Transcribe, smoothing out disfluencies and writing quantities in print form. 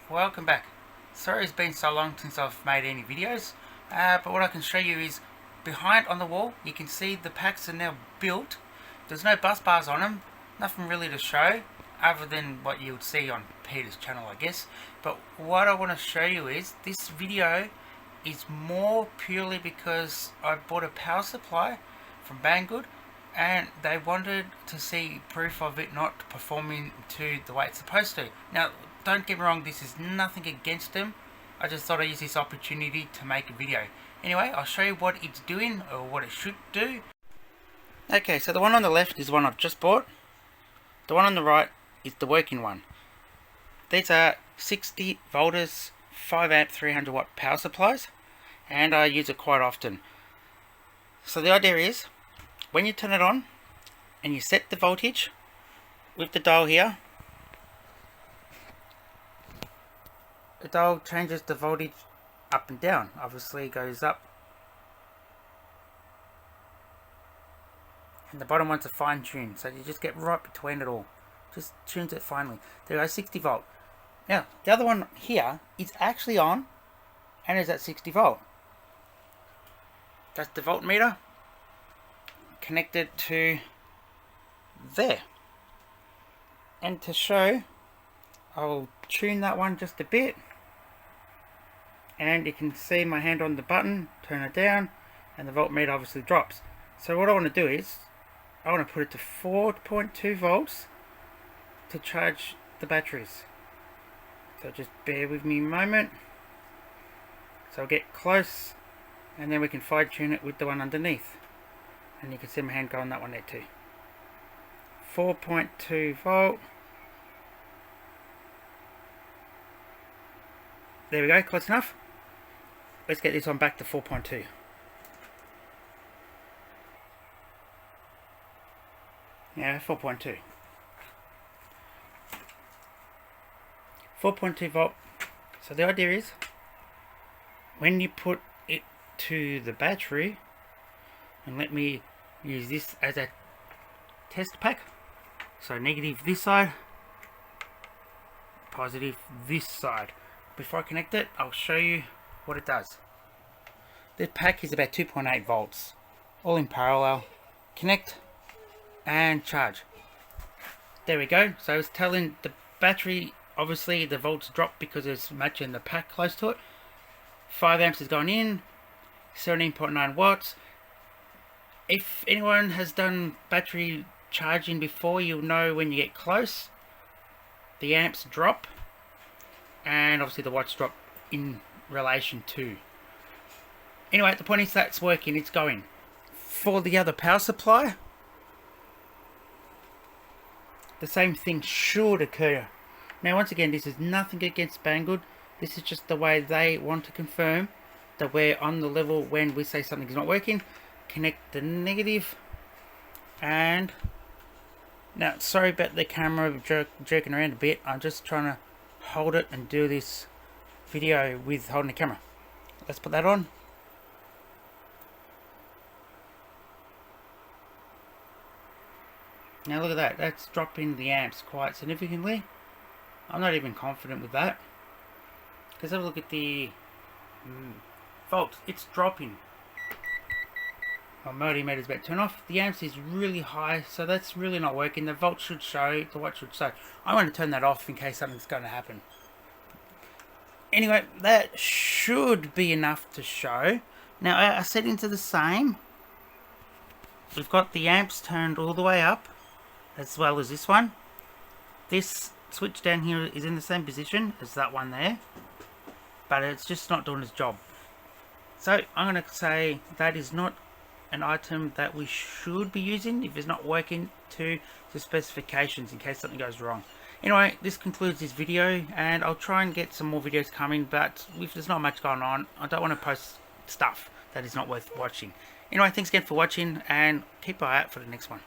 welcome back. Sorry it's been so long since I've made any videos, but what I can show you is behind on the wall you can see the packs are now built. There's no bus bars on them, nothing really to show other than what you would see on Peter's channel, I guess. But what I want to show you is this video is more purely because I bought a power supply from Banggood and they wanted to see proof of it not performing to the way it's supposed to. Now don't get me wrong, this is nothing against them, I just thought I'd use this opportunity to make a video. Anyway, I'll show you what it's doing or what it should do. Okay, so the one on the left is the one I've just bought. The one on the right is the working one. These are 60 volts 5 amp 300 watt power supplies and I use it quite often. So the idea is when you turn it on and you set the voltage with the dial here, the dial changes the voltage up and down. Obviously it goes up and the bottom one's a fine tune, so you just get right between it all, just tunes it finely. There goes 60 volt. Now the other one here is actually on and is at 60 volt. That's the voltmeter connected to there, and to show, I'll tune that one just a bit and you can see my hand on the button, turn it down and the voltmeter obviously drops. So what I want to do is I want to put it to 4.2 volts to charge the batteries. So just bear with me a moment. So I'll get close and then we can fine tune it with the one underneath. And you can see my hand go on that one there too. 4.2 volt. There we go, close enough. Let's get this one back to 4.2. Yeah, 4.2. 4.2 volt. So the idea is when you put it to the battery, and let me use this as a test pack. So negative this side, positive this side. Before I connect it, I'll show you what it does. This pack is about 2.8 volts, all in parallel. Connect and charge. There we go. So it's telling the battery, obviously the volts drop because it's matching the pack close to it. 5 amps is going in, 17.9 watts. If anyone has done battery charging before, you'll know when you get close, the amps drop, and obviously the watts drop in relation to. Anyway, the point is that's working, it's going. For the other power supply, the same thing should occur. Now once again, this is nothing against Banggood, this is just the way they want to confirm that we're on the level when we say something's not working. Connect the negative, and now sorry about the camera jerking around a bit, I'm just trying to hold it and do this video with holding the camera. Let's put that on. Now look at that, that's dropping the amps quite significantly. I'm not even confident with that, because have a look at the volts, it's dropping. My multimeter is about to turn off. The amps is really high, so that's really not working. The volt should show, the watt should show. I want to turn that off in case something's going to happen. Anyway, that should be enough to show. Now our settings are the same. We've got the amps turned all the way up, as well as this one. This switch down here is in the same position as that one there, but it's just not doing its job. So I'm going to say that is not an item that we should be using if it's not working to the specifications, in case something goes wrong. Anyway, this concludes this video, and I'll try and get some more videos coming, but if there's not much going on, I don't want to post stuff that is not worth watching. Anyway, thanks again for watching, and keep an eye out for the next one.